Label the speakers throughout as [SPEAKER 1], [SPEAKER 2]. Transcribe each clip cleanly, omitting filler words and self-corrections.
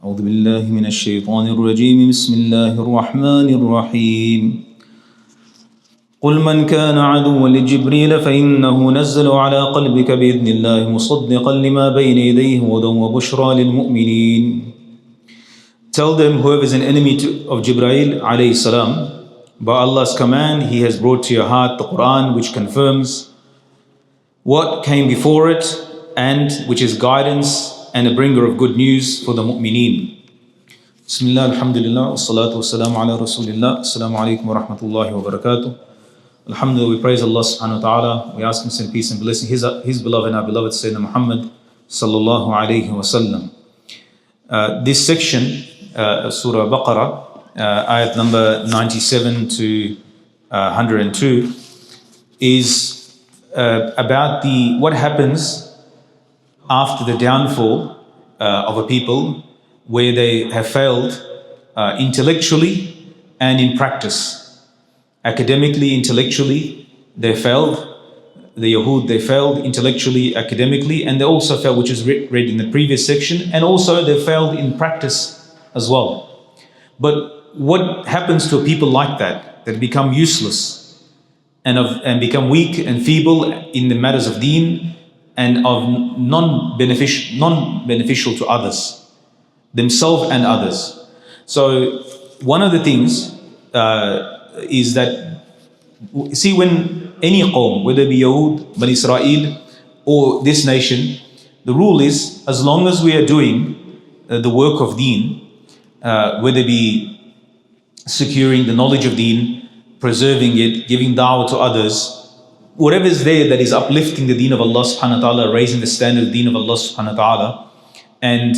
[SPEAKER 1] أعوذ بالله من الشيطان الرجيم بسم الله الرحمن الرحيم قل من كان عدوا لجبريل فإنه نزل على قلبك بإذن الله مصدقا لما بين يديه هدى وبشرى للمؤمنين. Tell them, whoever is an enemy of Jibreel alayhi salam, by Allah's command He has brought to your heart the Qur'an, which confirms what came before it and which is guidance and a bringer of good news for the mu'mineen. Bismillah, alhamdulillah, wassalatu wassalamu ala rasulillah, assalamu alaikum wa rahmatullahi wa barakatuh. Alhamdulillah, we praise Allah subhanahu wa ta'ala, we ask Him some peace and blessing, His beloved and our beloved Sayyidina Muhammad sallallahu alayhi wa sallam. This section, Surah Baqarah, ayat number 97 to 102, is about what happens after the downfall of a people where they have failed intellectually and in practice. Academically, intellectually, they failed. The Yahud, they failed intellectually, academically, and they also failed, which is read in the previous section, and also they failed in practice as well. But what happens to a people like that become useless and become weak and feeble in the matters of deen and of non-beneficial to others, themselves and others? So one of the things is that, see, when any qawm, whether it be Yahud, Bani Israel, or this nation, the rule is, as long as we are doing the work of deen, whether it be securing the knowledge of deen, preserving it, giving da'wah to others, whatever is there that is uplifting the deen of Allah subhanahu wa ta'ala, raising the standard of the deen of Allah subhanahu wa ta'ala, and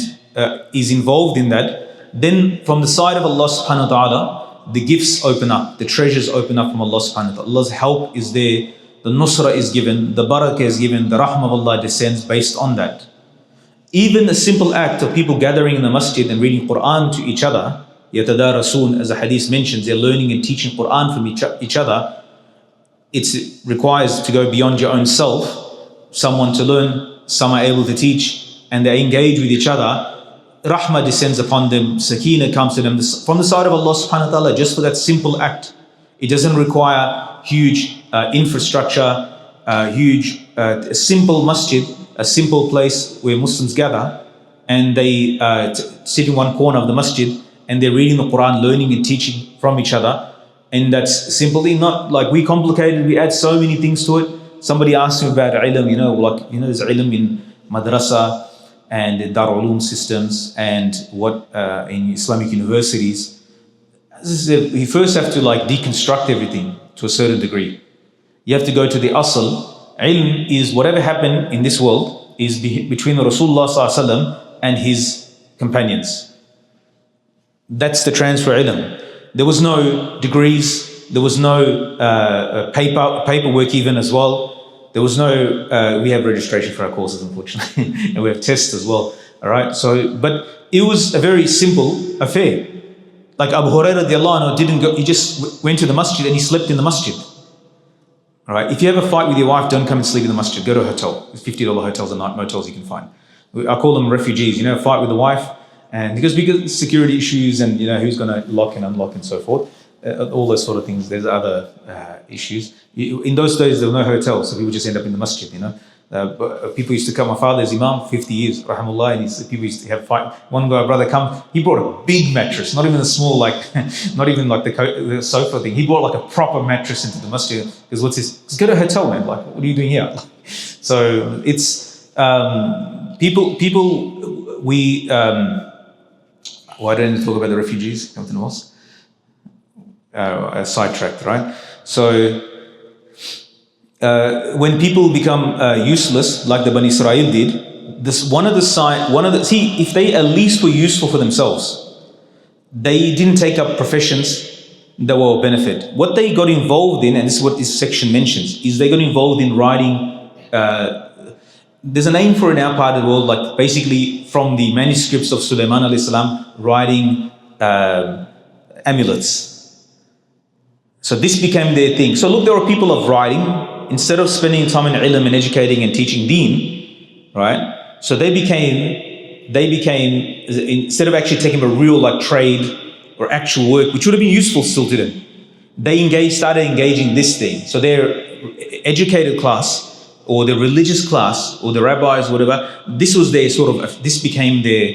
[SPEAKER 1] is involved in that, then from the side of Allah subhanahu wa ta'ala, the gifts open up, the treasures open up from Allah subhanahu wa ta'ala. Allah's help is there, the nusra is given, the barakah is given, the rahmah of Allah descends based on that. Even a simple act of people gathering in the masjid and reading Qur'an to each other, yatadarrasoon, as the hadith mentions, they're learning and teaching Qur'an from each other. It requires to go beyond your own self, someone to learn, some are able to teach, and they engage with each other. Rahmah descends upon them, sakina comes to them from the side of Allah subhanahu wa ta'ala, just for that simple act. It doesn't require huge infrastructure, a simple masjid, a simple place where Muslims gather, and they sit in one corner of the masjid and they're reading the Quran, learning and teaching from each other. And that's simply not like we complicated, we add so many things to it. Somebody asked me about ilm, there's ilm in madrasa and the Darul Uloom systems and in Islamic universities. You first have to deconstruct everything to a certain degree. You have to go to the asl. Ilm is whatever happened in this world is between the Rasulullah sallallahu alaihi wasallam and his companions. That's the transfer ilm. There was no degrees, there was no paperwork even as well. There was no, we have registration for our courses unfortunately, and we have tests as well, all right? So, but it was a very simple affair. Like Abu Hurairah radiallahu anhu didn't go, he just went to the masjid and he slept in the masjid. All right, if you have a fight with your wife, don't come and sleep in the masjid, go to a hotel. There's $50 hotels and night motels you can find. I call them refugees, fight with the wife, and because security issues and who's going to lock and unlock and so forth, all those sort of things. There's other issues. In those days there were no hotels, so people just end up in the masjid. People used to come. My father's imam, 50 years, rahimahullah, and people used to have fight. One guy, brother, come. He brought a big mattress, not even a small not even like the sofa thing. He brought like a proper mattress into the masjid. Because what's this? Let's go to a hotel, man. Like, what are you doing here? So it's people. We. Why don't we talk about the refugees? Something else. Sidetracked, right? So when people become useless, like the Bani Israel did, if they at least were useful for themselves, they didn't take up professions that were of benefit. What they got involved in, and this is what this section mentions, is they got involved in writing. There's a name for it in our part of the world, like basically from the manuscripts of Sulaiman alayhi salam, writing amulets. So this became their thing. So look, there were people of writing, instead of spending time in ilm and educating and teaching deen, right? So they became they became, instead of actually taking a real like trade or actual work, which would have been useful still to them, they started engaging this thing. So their educated class or the religious class or the rabbis, whatever, this was their this became their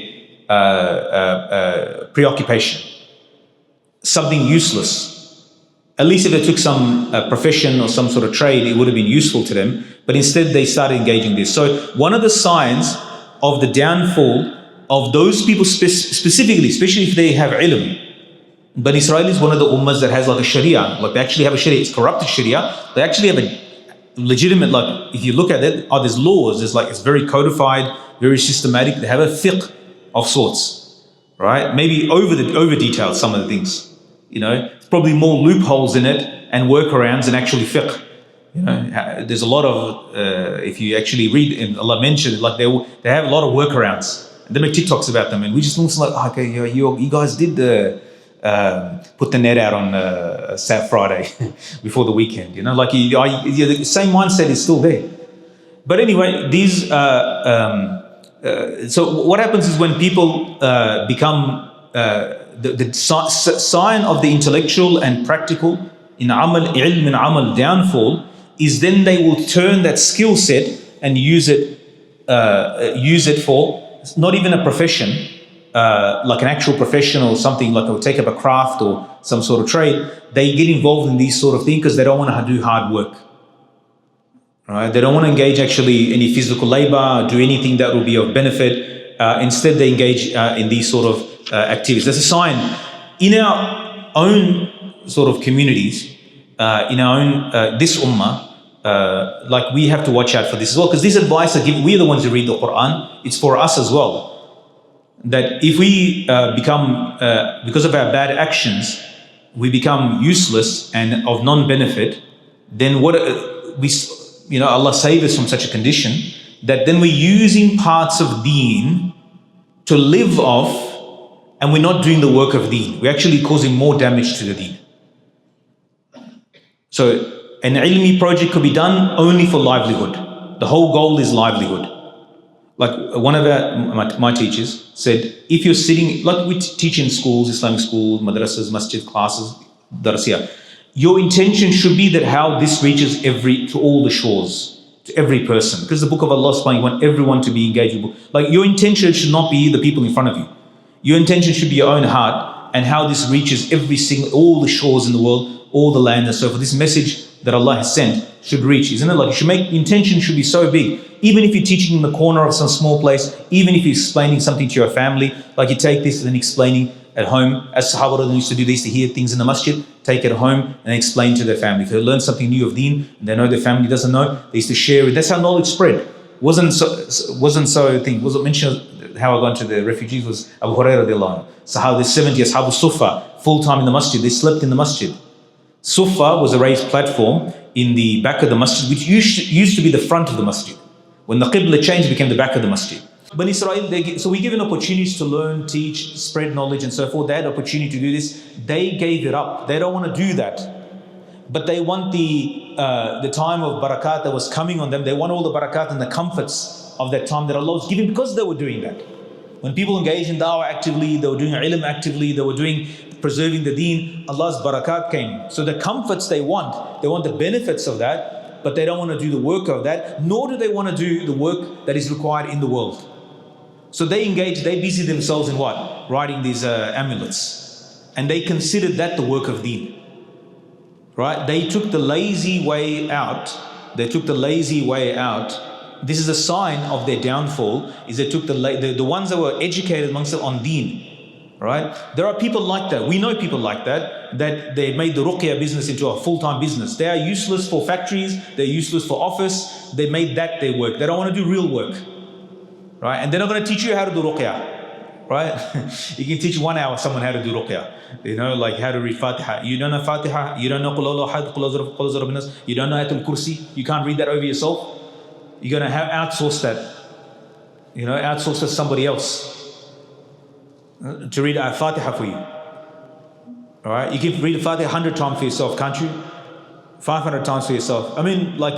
[SPEAKER 1] preoccupation. Something useless. At least if they took some profession or some sort of trade, it would have been useful to them. But instead they started engaging this. So one of the signs of the downfall of those people specifically, especially if they have ilm. But Israel is one of the ummahs that has like a sharia, like they actually have a sharia, it's corrupted sharia. They actually have a legitimate, like if you look at it, there's laws, it's very codified, very systematic. They have a fiqh of sorts, right? Maybe over detailed some of the things. It's probably more loopholes in it and workarounds than actually fiqh. There's a lot of, if you actually read, and Allah mentioned, like they have a lot of workarounds. And they make TikToks about them, and we just look like, okay, you guys did put the net out on Friday before the weekend. Like the same mindset is still there. But anyway, these. So what happens is when people become the sign of the intellectual and practical in amal, ilm and amal downfall is then they will turn that skill set and use it for not even a profession, like an actual profession or something, like they'll take up a craft or some sort of trade. They get involved in these sort of things because they don't want to do hard work. Right? They don't want to engage actually any physical labor, do anything that will be of benefit. Instead, they engage in these sort of activities. That's a sign in our own sort of communities, in our own this ummah. Like we have to watch out for this as well, because this advice I give, we're the ones who read the Qur'an. It's for us as well. That if we become, because of our bad actions, we become useless and of non-benefit, then what Allah save us from such a condition, that then we're using parts of deen to live off, and we're not doing the work of deen. We're actually causing more damage to the deen. So an ilmi project could be done only for livelihood. The whole goal is livelihood. Like one of my teachers said, if you're sitting, like we teach in schools, Islamic schools, madrasas, masjid, classes, darsiyah, your intention should be that how this reaches to all the shores, to every person. Because the book of Allah subhanahu wa ta'ala, you want everyone to be engaged with. Like your intention should not be the people in front of you. Your intention should be your own heart and how this reaches all the shores in the world, all the land and so forth. This message that Allah has sent should reach, isn't it? Like intention should be so big. Even if you're teaching in the corner of some small place, even if you're explaining something to your family, like you take this and then explaining at home, as Sahaba used to do, they used to hear things in the masjid, take it home and explain to their family. If they learn something new of deen, and they know their family doesn't know, they used to share it. That's how knowledge spread. Wasn't mentioned how I got into the refugees was Abu Hurairah radiallahu anhu. So how the 70 Ashab al-Sufa, full time in the masjid, they slept in the masjid. Sufa was a raised platform in the back of the masjid, which used to be the front of the masjid. When the qibla changed, it became the back of the masjid. But Israel, so we're given opportunities to learn, teach, spread knowledge and so forth. They had opportunity to do this. They gave it up. They don't want to do that. But they want the time of barakat that was coming on them. They want all the barakat and the comforts of that time that Allah was giving, because they were doing that. When people engaged in da'wah actively, they were doing ilm actively, they were preserving the deen, Allah's barakat came. So the comforts they want the benefits of that, but they don't want to do the work of that, nor do they want to do the work that is required in the world. So they busy themselves in what? Writing these amulets. And they considered that the work of deen. Right? They took the lazy way out. This is a sign of their downfall, is they took the ones that were educated amongst them on deen. Right? There are people like that. We know people like that they made the ruqya business into a full-time business. They are useless for factories. They're useless for office. They made that their work. They don't want to do real work. Right? And they're not going to teach you how to do ruqya. Right? You can teach 1 hour someone how to do ruqya. Like how to read Fatiha. You don't know Fatiha. You don't know Qul Huwallahu Ahad, Qul A'udhu Birabbin Nas. You don't know Ayatul Kursi. You can't read that over yourself. You're going to outsource that. Outsource to somebody else to read Fatiha for you. All right? You can read the Fatiha 100 times for yourself, can't you? 500 times for yourself. I mean, like,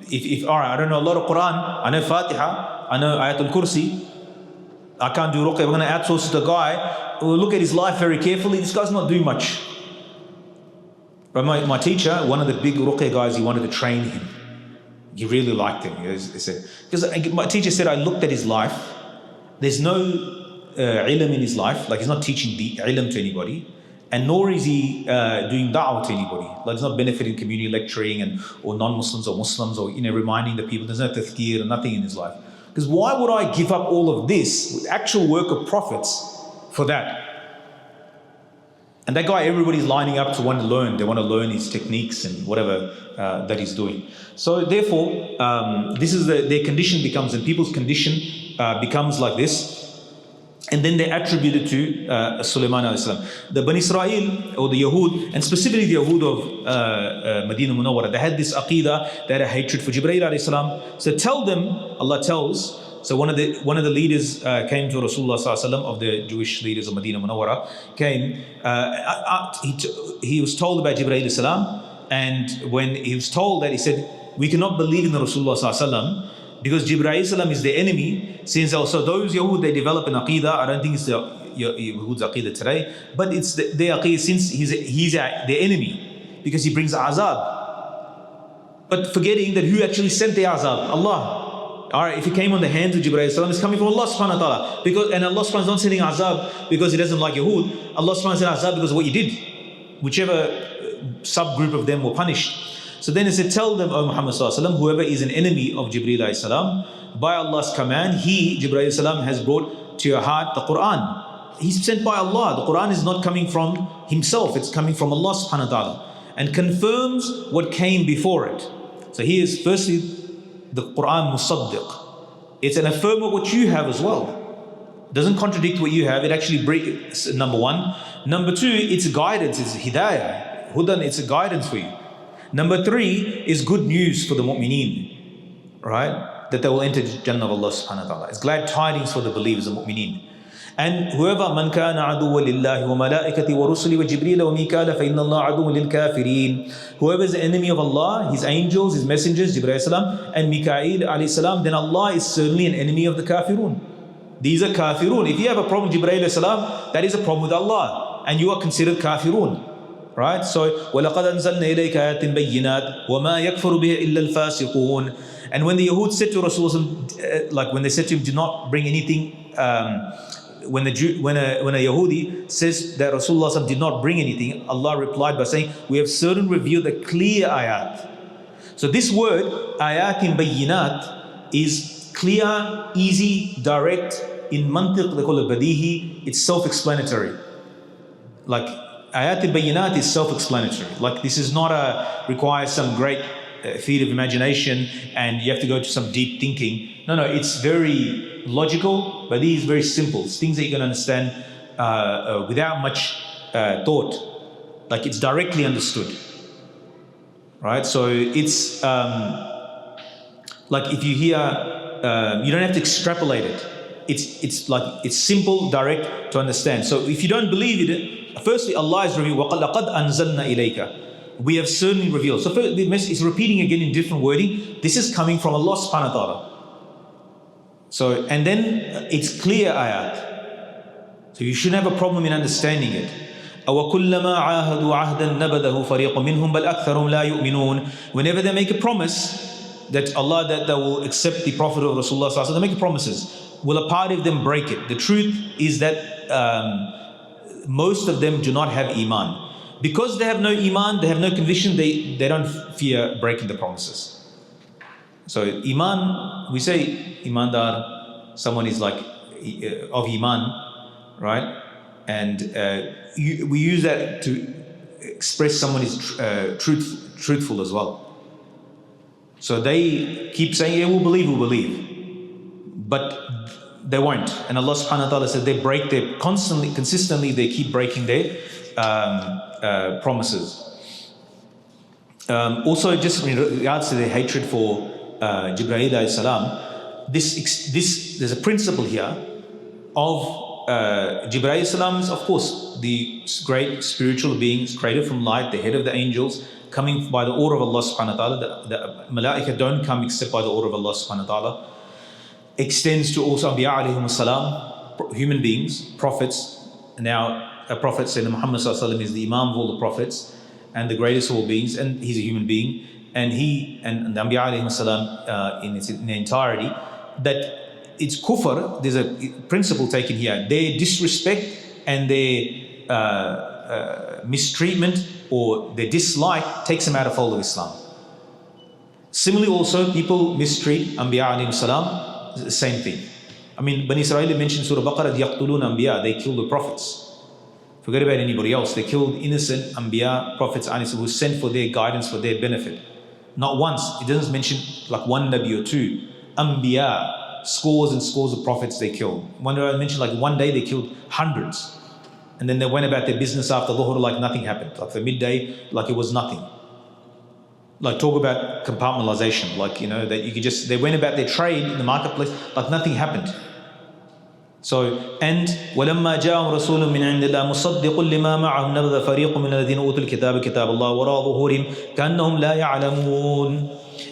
[SPEAKER 1] if all right, I don't know a lot of Qur'an. I know Fatiha. I know Ayatul Kursi. I can't do ruqya, we're going to outsource it to a guy. We'll look at his life very carefully. This guy's not doing much. But my teacher, one of the big ruqya guys, he wanted to train him. He really liked him. He said, because my teacher said, I looked at his life. There's no ilm in his life, like he's not teaching the ilm to anybody, and nor is he doing da'wah to anybody. Like he's not benefiting community lecturing or non-Muslims or Muslims or reminding the people. There's no tazkir or nothing in his life. Because why would I give up all of this with actual work of prophets for that? And that guy, everybody's lining up to want to learn. They want to learn his techniques and whatever that he's doing. So therefore, this is their condition becomes, and people's condition becomes like this. And then they attribute it to Sulaiman alayhi salam. The Bani Israel or the Yahud, and specifically the Yahud of Medina Munawwara, they had this aqidah, they had a hatred for Jibreel alayhi salam. So tell them, Allah tells, so one of the leaders came to Rasulullah sallallahu alaihi wasallam, of the Jewish leaders of Medina Munawwara, came, he was told about Jibreel alayhi salam, and when he was told that, he said, we cannot believe in the Rasulullah sallallahu alaihi wasallam, because Jibreel salam is the enemy. Since also those Yahud, they develop an aqidah. I don't think it's the Yahud's aqidah today, but it's their aqidah, since he's the enemy, because he brings azab. But forgetting that who actually sent the azab? Allah. Alright, if it came on the hands of Jibreel salam, it's coming from Allah subhanahu wa ta'ala. And Allah subhanahu wa ta'ala is not sending azab because he doesn't like Yahud. Allah subhanahu wa ta'ala sent azab because of what you did. Whichever subgroup of them were punished. So then he said, tell them, O Muhammad sallallahu alaihi wasallam, whoever is an enemy of Jibreel alayhi salam, by Allah's command, Jibreel alayhi salam, has brought to your heart the Qur'an. He's sent by Allah. The Qur'an is not coming from himself, it's coming from Allah subhanahu wa ta'ala, and confirms what came before it. So here is firstly the Qur'an musaddiq. It's an affirm of what you have as well. It doesn't contradict what you have, it actually brings, number one. Number two, it's guidance, it's hidayah. Hudan, it's a guidance for you. Number three is good news for the mu'mineen, right? That they will enter Jannah of Allah subhanahu wa ta'ala. It's glad tidings for the believers, the mu'mineen. And whoever man kana aduwwa lillahi wa malaikati wa rusuli wa jibreel wa mikala fa inna Allah aduwwun lil kafirin. Whoever is the enemy of Allah, his angels, his messengers, Jibreel salam, and Mikael alayhi salam, then Allah is certainly an enemy of the kafirun. These are kafirun. If you have a problem with Jibreel alayhi salam, that is a problem with Allah, and you are considered kafirun. Right? So, وَلَقَدْ أَنزَلْنَا إِلَيْكَ آيَاتٍ بَيِّنَاتٍ وَمَا يَكْفُرُ بِهِ إِلَّا الْفَاسِقُونَ. And when the Yahud said to Rasulullah, like when they said to him, do not bring anything, when a Yahudi says that Rasulullah did not bring anything, Allah replied by saying, we have certain revealed a clear ayat. So this word, ayatin bayyinat, is clear, easy, direct. In mantiq, they call it badihi, it's self-explanatory. Like, Ayat al-Bayyinat is self-explanatory. Like this is not requires some great feat of imagination and you have to go to some deep thinking. No, it's very logical, but these very simple. It's things that you can understand without much thought. Like it's directly understood. Right? So it's like if you hear, you don't have to extrapolate it. It's simple, direct to understand. So if you don't believe it, firstly, Allah is revealed. وَقَدْ أَنزَلْنَا إِلَيْكَ. We have certainly revealed. So first, the message is repeating again in different wording. This is coming from Allah subhanahu wa ta'ala. So, and then it's clear ayat. So you shouldn't have a problem in understanding it. أَوَكُلَّمَا عَاهَدُوا عَهْدًا نَبَذَهُ فَرِيقٌ مِّنْهُمْ بَلْ أَكْثَرُهُمْ لَا يُؤْمِنُونَ. Whenever they make a promise that Allah, that they will accept the Prophet of Rasulullah sallallahu alaihi wasallam, they make promises. Will a party of them break it? The truth is that most of them do not have iman. Because they have no iman, they have no conviction, they don't fear breaking the promises. So iman, we say imandar, someone is like of iman, right? And we use that to express someone is truthful as well. So they keep saying, yeah, we'll believe. But they won't. And Allah subhanahu wa ta'ala said they break their consistently they keep breaking their promises. Also, just in regards to their hatred for Jibreel alayhi salam, there's a principle here of Jibreel alayhi salam is, of course, the great spiritual beings created from light, the head of the angels, coming by the order of Allah subhanahu wa ta'ala. The malaika don't come except by the order of Allah subhanahu wa ta'ala. Extends to also Anbiya alayhim salam, human beings, prophets. Now, a prophet, Sayyidina Muhammad ﷺ, is the Imam of all the prophets and the greatest of all beings, and he's a human being. And he and the Anbiya alayhi salam in their entirety, that it's kufr. There's a principle taken here. Their disrespect and their mistreatment or their dislike takes them out of fold of Islam. Similarly, also people mistreat Anbiya alayhi salam. The same thing. I mean, Bani Israel mentioned Surah Baqarah, yaqtulun Anbiya. They kill the prophets. Forget about anybody else. They killed innocent Anbiya, prophets who were sent for their guidance, for their benefit. Not once. It doesn't mention like one Nabi or two. Anbiya, scores and scores of prophets they killed. One I mentioned like one day they killed hundreds. And then they went about their business after Dhuhr like nothing happened. Like the midday, like it was nothing. Like talk about compartmentalization. Like, you know, that you could just, they went about their trade in the marketplace like nothing happened. So, and وَلَمَّا جَاءَهُمْ رَسُولٌ مِّنْ عِنْدِ اللَّهِ مُصَدِّقٌ لِمَا مَعَهُمْ نَبَذَ فَرِيقٌ مِّنَ الَّذِينَ أُوتُوا الْكِتَابَ كِتَابَ اللَّهِ وَرَاءَ ظُهُورِهِمْ كَأَنَّهُمْ لَا يَعْلَمُونَ.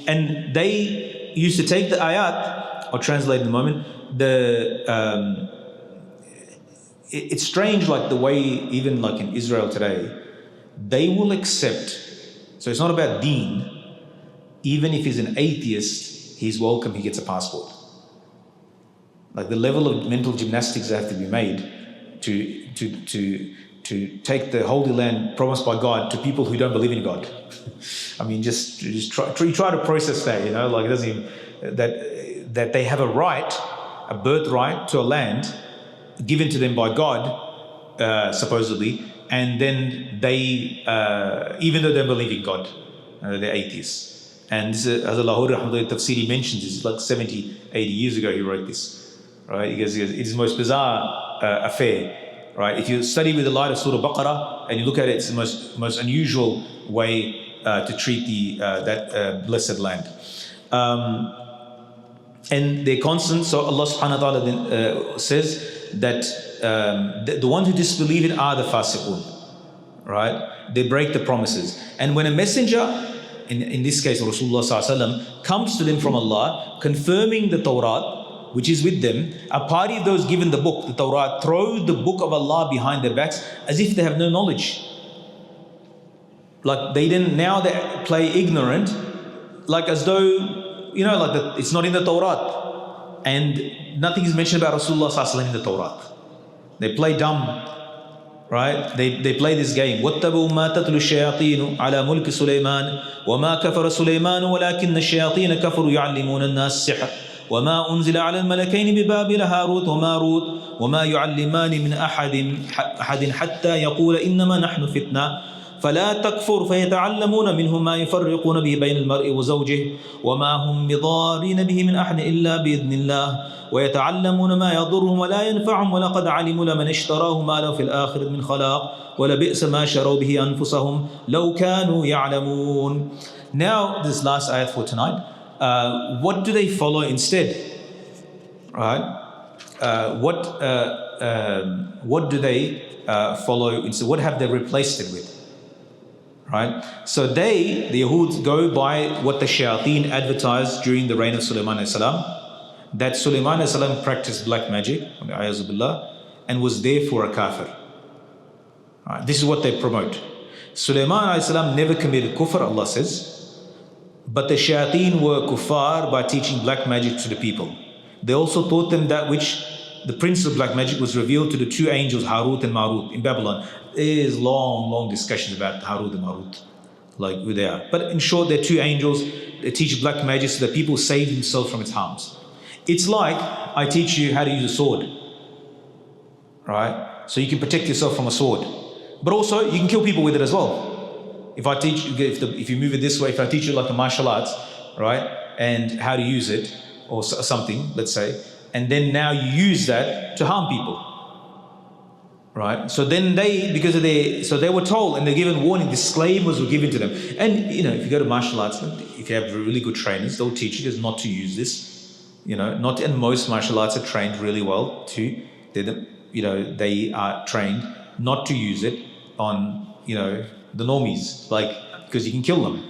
[SPEAKER 1] And they used to take the ayat, I'll translate in a moment, it's strange like the way even like in Israel today, they will accept, so it's not about deen, even if he's an atheist, he's welcome, he gets a passport. Like the level of mental gymnastics that have to be made to take the Holy Land promised by God to people who don't believe in God. I mean, just try to process that, you know, like it doesn't even, that they have a right, a birthright to a land given to them by God, supposedly, and then they, even though they believe in God, they're atheists. And this is, as Allahu Tafsiri mentions, it's like 70, 80 years ago he wrote this. Right? He goes, it is the most bizarre affair. Right? If you study with the light of Surah Baqarah and you look at it, it's the most unusual way to treat that blessed land. And they're constant. So Allah subhanahu wa ta'ala then, says that the ones who disbelieve in are the fasiqun. Right? They break the promises. And when a messenger, in this case Rasulullah sallallahu alaihi wasallam, comes to them from Allah, confirming the Torah, which is with them, a party of those given the book, the Torah, throw the book of Allah behind their backs as if they have no knowledge. Like they didn't, now they play ignorant, like as though, you know, like that it's not in the Torah. And nothing is mentioned about Rasulullah sallallahu alaihi wasallam in the Torah. They play dumb, right? They play this game. وَاتَّبَعُوا مَا تَتْلُو الشَّيَاطِينُ عَلَى مُلْكِ سُلَيْمَانَ وَمَا كَفَرَ سُلَيْمَانُ وَلَكِنَّ الشَّيَاطِينَ كَفَرُوا يُعَلِّمُونَ النَّاسَ السِّحْرَ وما أنزل على الملكين ببابل هاروت وماروت وما يعلمان من أحد حتى يقول إنما نحن فتنة فلا تكفر فيتعلمون منهم ما يفرقون به بين المرء وزوجه وما هم بضارين به من أحد إلا بإذن الله ويتعلمون ما يضرهم ولا ينفعهم ولقد علموا لمن اشتراه ما له في الآخرة من خلاق ولبئس ما شروا به أنفسهم لو كانوا يعلمون. Now this last ayat for tonight. What do they follow instead? Right? What do they follow instead? What have they replaced it with? Right? So the Yahud go by what the shayateen advertised during the reign of Sulaiman alayhi salam, that Sulaiman alayhi salam practiced black magic, and was therefore a kafir. Right? This is what they promote. Sulaiman alayhi salam never committed kufr, Allah says. But the shayateen were kuffar by teaching black magic to the people. They also taught them that which the prince of black magic was revealed to the two angels, Harut and Marut, in Babylon. There is long discussions about Harut and Marut, like who they are. But in short, they're two angels. They teach black magic so that people save themselves from its harms. It's like I teach you how to use a sword, right? So you can protect yourself from a sword. But also, you can kill people with it as well. If I teach you, if you move it this way, if I teach you like a martial arts, right, and how to use it, or something, let's say, and then now you use that to harm people, right? So then because of so they were told and they're given warning, disclaimers were given to them. And, you know, if you go to martial arts, if you have really good trainers, they'll teach you not to use this, you know, and most martial arts are trained really well they are trained not to use it on, you know, the normies, like, because you can kill them,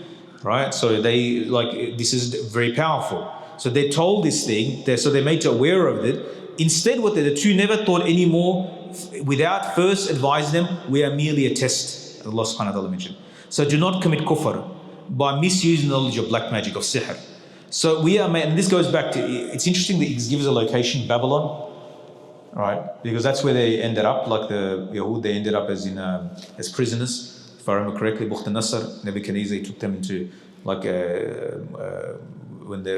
[SPEAKER 1] right? So this is very powerful. So they're told this thing, so they're made aware of it Instead, what the two never thought anymore without first advising them, we are merely a test, Allah subhanahu wa ta'ala mentioned. So do not commit kufr by misusing knowledge of black magic, of sihr. So we are, and this goes back to, it's interesting that it gives a location, Babylon, right? Because that's where they ended up, like the Yahud, they ended up as prisoners. If I remember correctly, Bukht al-Nasr, Nebuchadnezzar took them into, like, when the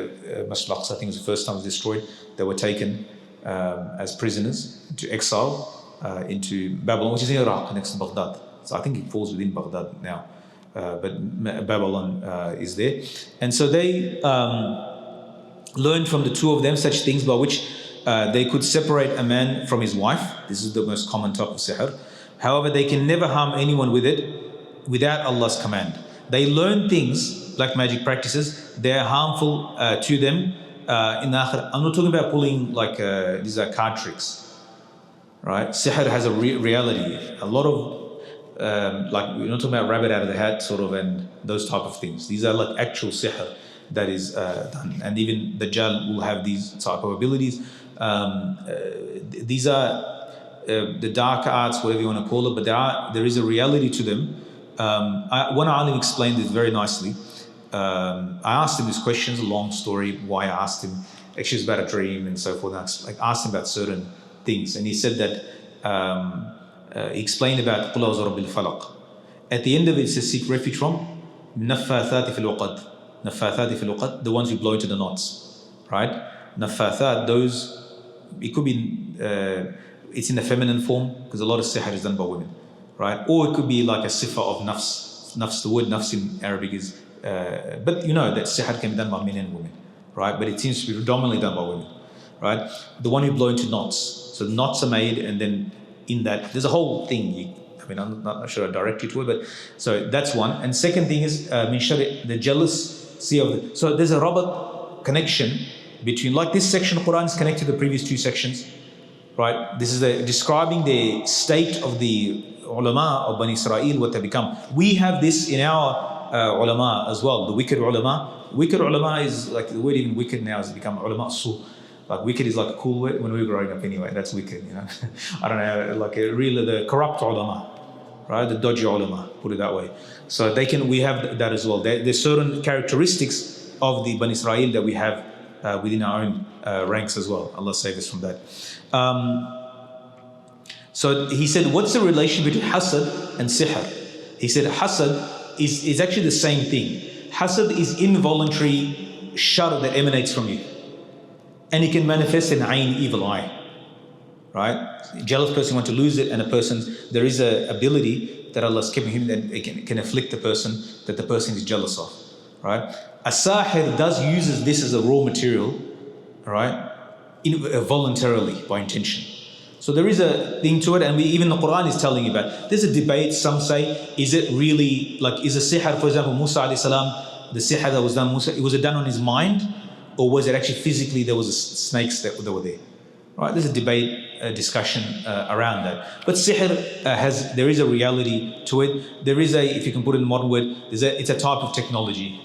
[SPEAKER 1] Masjid al-Aqsa, I think it was the first time it was destroyed, they were taken as prisoners to exile into Babylon, which is in Iraq, next to Baghdad. So I think it falls within Baghdad now. But Babylon is there. And so they learned from the two of them such things by which they could separate a man from his wife. This is the most common type of sihr. However, they can never harm anyone with it without Allah's command. They learn things, black magic practices, they are harmful to them in the akhirah. I'm not talking about pulling like these are card tricks, right? Sihr has a reality. A lot of like, we're not talking about rabbit out of the hat sort of and those type of things. These are like actual sihr that is done, and even Dajjal will have these type of abilities. These are the dark arts, whatever you want to call it, but there is a reality to them. One alim explained it very nicely. I asked him these questions, a long story why I asked him. Actually, it's about a dream and so forth. I asked him about certain things, and he said that he explained about Qul a'udhu birabbil falaq. At the end of it, it says seek refuge from naffathati fil uqad. Naffathati fil uqad, the ones who blow into the knots, right? Naffathat, those, it could be it's in the feminine form because a lot of sihr is done by women, right? Or it could be like a sifa of nafs. Nafs, the word nafs in Arabic is, but you know that sihr can be done by men and women, right? But it seems to be predominantly done by women, right? The one who blow into knots. So the knots are made, and then in that, there's a whole thing. I'm not sure I direct you to it, but so that's one. And second thing is min shari, the jealousy of the, so there's a robot connection between, like this section of Qur'an is connected to the previous two sections, right? This is describing the state of the ulama of Bani Israel, what they become. We have this in our ulama as well, the wicked ulama. Wicked ulama is like, the word even wicked now has become ulama su. Like wicked is like a cool word when we were growing up anyway, that's wicked, you know. I don't know, like the corrupt ulama, right? The dodgy ulama, put it that way. So we have that as well. There's certain characteristics of the Bani Israel that we have within our own ranks as well. Allah save us from that. So he said, what's the relation between hasad and sihr? He said hasad is actually the same thing. Hasad is involuntary shar that emanates from you. And it can manifest in ayn, evil eye. Right? A jealous person wants to lose it, and there is an ability that Allah has given him that it can afflict the person that the person is jealous of. Right? A sahir uses this as a raw material, right? Voluntarily, by intention. So there is a thing to it, and even the Qur'an is telling you about. There's a debate. Some say, is it really like, is a sihr, for example, Musa alayhi salam, the sihr that was done, was it done on his mind, or was it actually physically there was snakes that were there? Right? There's a debate, a discussion around that. But sihr there is a reality to it. There is if you can put it in a modern word, it's a type of technology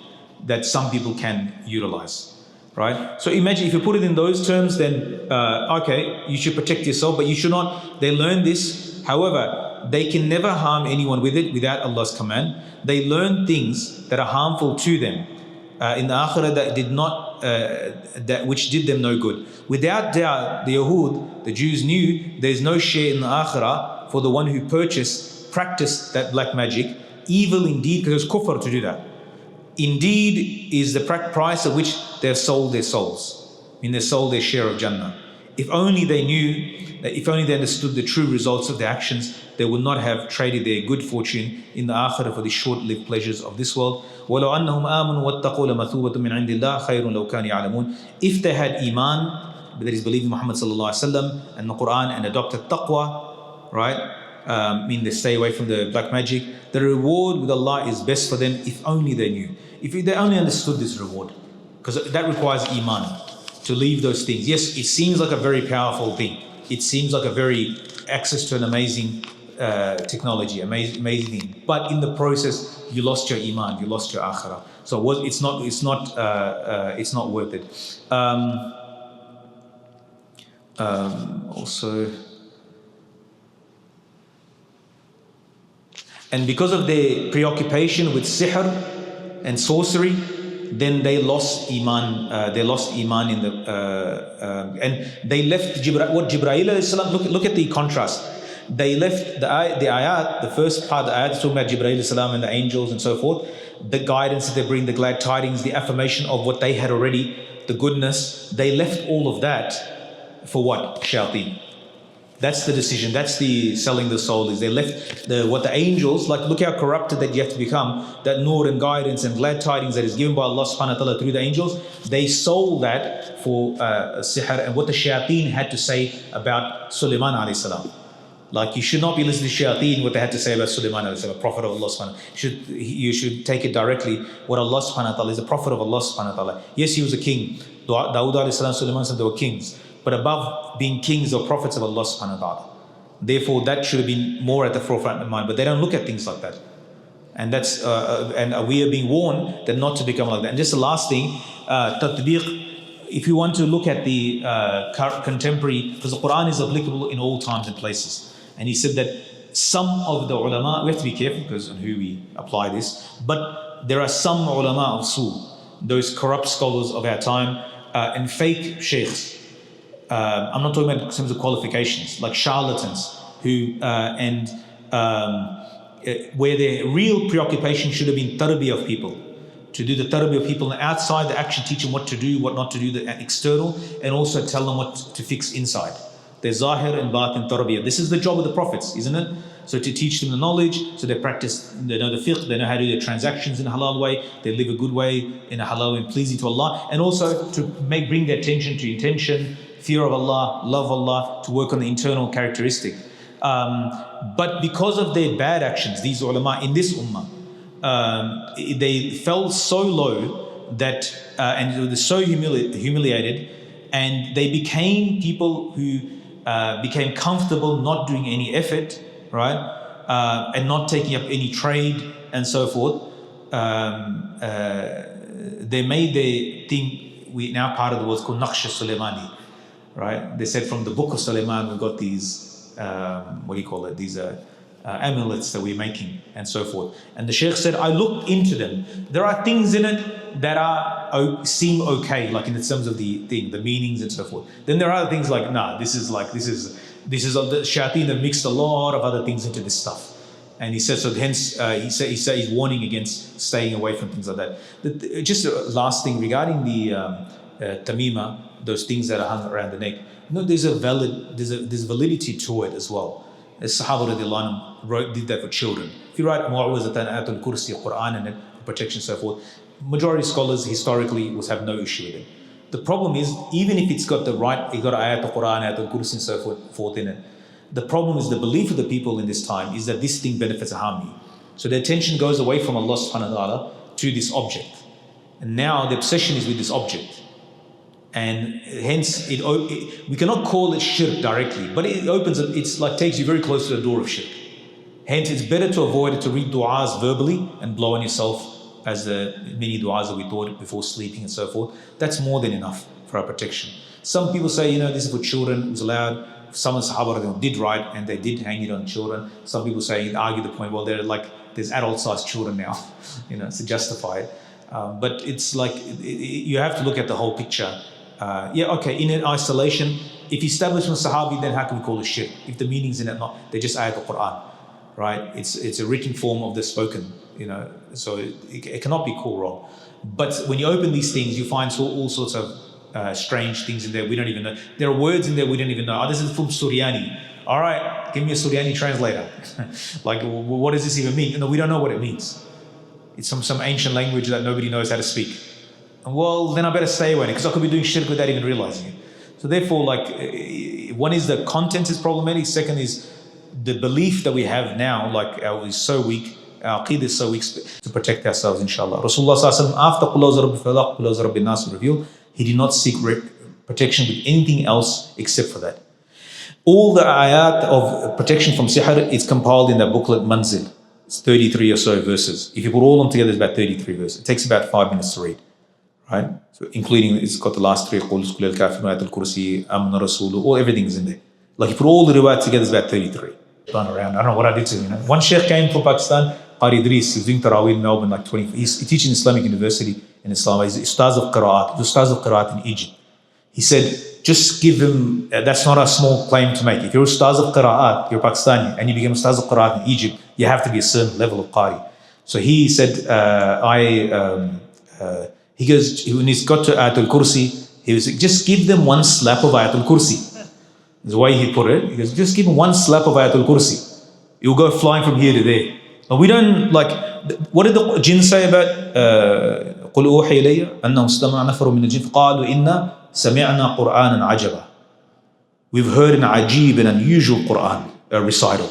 [SPEAKER 1] that some people can utilize. Right? So imagine if you put it in those terms, then okay, you should protect yourself, but you should not. They learn this. However, they can never harm anyone with it without Allah's command. They learn things that are harmful to them in the akhirah which did them no good. Without doubt, the Yahud, the Jews knew there's no share in the akhirah for the one who practiced that black magic. Evil indeed, because it's kufr to do that. Indeed is the price at which they've sold their souls. I mean, they sold their share of Jannah. If only they knew, if only they understood the true results of their actions, they would not have traded their good fortune in the akhirah for the short-lived pleasures of this world. وَلَوْ أَنَّهُمْ آمَنُوا وَاتَّقُوا لَمَثُوبَةٌ مِّنْ عِنْدِ اللَّهِ خَيْرٌ لَوْ كَانُوا يَعْلَمُونَ. If they had iman, that is believing Muhammad sallallahu alaihi wasallam and the Qur'an, and adopted taqwa, right? Mean they stay away from the black magic. The reward with Allah is best for them if only they knew. If they only understood this reward. Because that requires iman, to leave those things. Yes, it seems like a very powerful thing. It seems like a very access to an amazing technology, amazing thing. But in the process, you lost your iman, you lost your akhirah. So it's not worth it. Also, and because of their preoccupation with sihr and sorcery, then they lost iman. They lost iman in the and they left what Jibreel alayhi salam. Look at the contrast. They left the ayat, the first part of the ayat is talking about Jibreel alayhi salam and the angels and so forth. The guidance that they bring, the glad tidings, the affirmation of what they had already, the goodness. They left all of that for what? Shayateen. That's the decision. That's the selling the soul. Is they left what the angels, like, look how corrupted that you have to become. That nur and guidance and glad tidings that is given by Allah subhanahu wa ta'ala through the angels, they sold that for sihr and what the shayateen had to say about Sulaiman alayhi salam. Like, you should not be listening to shayateen what they had to say about Sulaiman alayhi salam, prophet of Allah subhanahu wa ta'ala. You should take it directly what Allah subhanahu wa ta'ala is, a prophet of Allah subhanahu wa ta'ala. Yes, he was a king. Dawood alayhi salam, Sulaiman said they were kings. But above being kings or prophets of Allah subhanahu wa ta'ala. Therefore, that should have been more at the forefront of mind. But they don't look at things like that. And that's and we are being warned that not to become like that. And just the last thing, tatbiq, if you want to look at the contemporary, because the Qur'an is applicable in all times and places. And he said that some of the ulama, we have to be careful because on who we apply this, but there are some ulama of su, those corrupt scholars of our time, and fake sheikhs. I'm not talking about in terms of qualifications, like charlatans who where their real preoccupation should have been tarbiyah of people, to do the tarbiyah of people outside, the action, teach them what to do, what not to do, the external, and also tell them what to fix inside. There's zahir and batin tarbiyah. This is the job of the prophets, isn't it? So to teach them the knowledge, so they practice, they know the fiqh, they know how to do their transactions in a halal way, they live a good way in a halal and pleasing to Allah, and also to bring their attention to intention, fear of Allah, love Allah, to work on the internal characteristic. But because of their bad actions, these ulama in this ummah, they fell so low that, and they were so humiliated, and they became people who became comfortable not doing any effort, right? And not taking up any trade and so forth. They made their thing, we now part of the world called Naqsh Sulaimani. Right? They said from the book of Sulaiman we've got these, what do you call it? These amulets that we're making and so forth. And the Shaykh said, I looked into them. There are things in it that seem okay, like in terms of the thing, the meanings and so forth. Then there are other things like, nah, this is the shayateen that mixed a lot of other things into this stuff. And he said, so hence, he's warning against staying away from things like that. Just a last thing regarding the tamima, those things that are hung around the neck. No, there's validity to it as well. As Sahaba radiallahu anhu did that for children. If you write Mu'awwazatan Ayatul Kursi, Qur'an and protection and so forth, majority of scholars historically will have no issue with it. The problem is, even if it's got the right, it got Ayatul Qur'an, Ayatul Kursi and so forth in it, the problem is the belief of the people in this time is that this thing benefits or harm you. So their attention goes away from Allah subhanahu wa ta'ala to this object. And now the obsession is with this object. And hence, we cannot call it shirk directly, but it opens, it's like takes you very close to the door of shirk. Hence, it's better to avoid it, to read du'as verbally and blow on yourself, as the many du'as that we taught before sleeping and so forth. That's more than enough for our protection. Some people say, this is for children, it was allowed. Some of the Sahaba did right and they did hang it on children. Some people argue the point, well, there's adult-sized children now, to justify it. But it's like, you have to look at the whole picture. In an isolation, if establishment Sahabi, then how can we call it shirk? If the meanings in it they're just ayat al-Qur'an, right? It's a written form of the spoken, so it cannot be called wrong. But when you open these things, you find all sorts of strange things in there we don't even know. There are words in there we don't even know. This is from Suryani. All right, give me a Suryani translator. Like, what does this even mean? We don't know what it means. It's some ancient language that nobody knows how to speak. Well, then I better stay away because I could be doing shirk without even realizing it. So therefore, one is the content is problematic. Second is the belief that we have now, is so weak. Our aqeedah is so weak to protect ourselves, inshallah. Rasulullah sallallahu alaihi wasallam, after Qul a'udhu birabbil falaq, Qul a'udhu birabbin nas revealed, he did not seek protection with anything else except for that. All the ayat of protection from sihr is compiled in that booklet Manzil. It's 33 or so verses. If you put all of them together, it's about 33 verses. It takes about 5 minutes to read. right? So including, it's got the last three, قُلْ كُلَّ الْكَافِرُونَ آيَةُ الْكُرْسِي آمَنَ الرَّسُولُ, all everything is in there. Like if you put all the riwayat together, it's about 33. Run around, I don't know what I did to him. One sheikh came from Pakistan, Qari Idris, he was doing Taraweeh in Melbourne, like 20. He's teaching Islamic University in Islam. He's Ustaz of Qur'an. He's Ustaz of Qur'an in Egypt. He said, just give him, that's not a small claim to make. If you're Ustaz of Qur'an, you're Pakistani, and you become Ustaz of Qur'an in Egypt, you have to be a certain level of Qari. So he said, he goes, when he's got to Ayatul Kursi, he was like, just give them one slap of Ayatul Kursi. That's the way he put it. He goes, just give him one slap of Ayatul Kursi. You'll go flying from here to there. But we don't, like, what did the jinn say about قُلْ أُوحِيَ إِلَيَّ أَنَّهُ اسْتَمَعَ نَفَرٌ مِنَ الْجِنِّ فَقَالُوا إِنَّا سَمِعْنَا قُرْآنًا عَجَبًا. We've heard an ajib and unusual Qur'an recital.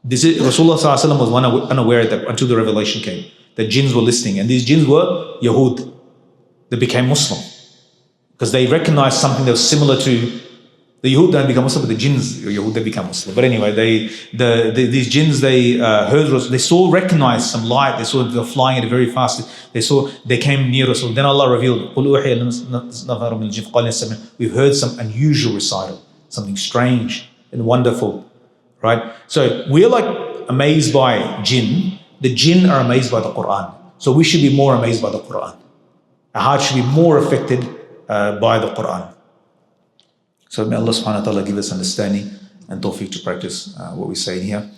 [SPEAKER 1] This is, Rasulullah ﷺ was unaware that until the revelation came, that jinns were listening. And these jinns were Yahud. They became Muslim. Because they recognized something that was similar to the Yahud don't become Muslim, but the jinns, Yahud, they become Muslim. But anyway, these jinns, they recognized some light. They saw they were flying at it very fast. They came near us. Then Allah revealed, we've heard some unusual recital, something strange and wonderful, right? So we're like amazed by jinn. The jinn are amazed by the Qur'an. So we should be more amazed by the Qur'an. Our heart should be more affected by the Qur'an. So may Allah subhanahu wa ta'ala give us understanding and tawfiq to practice what we say in here.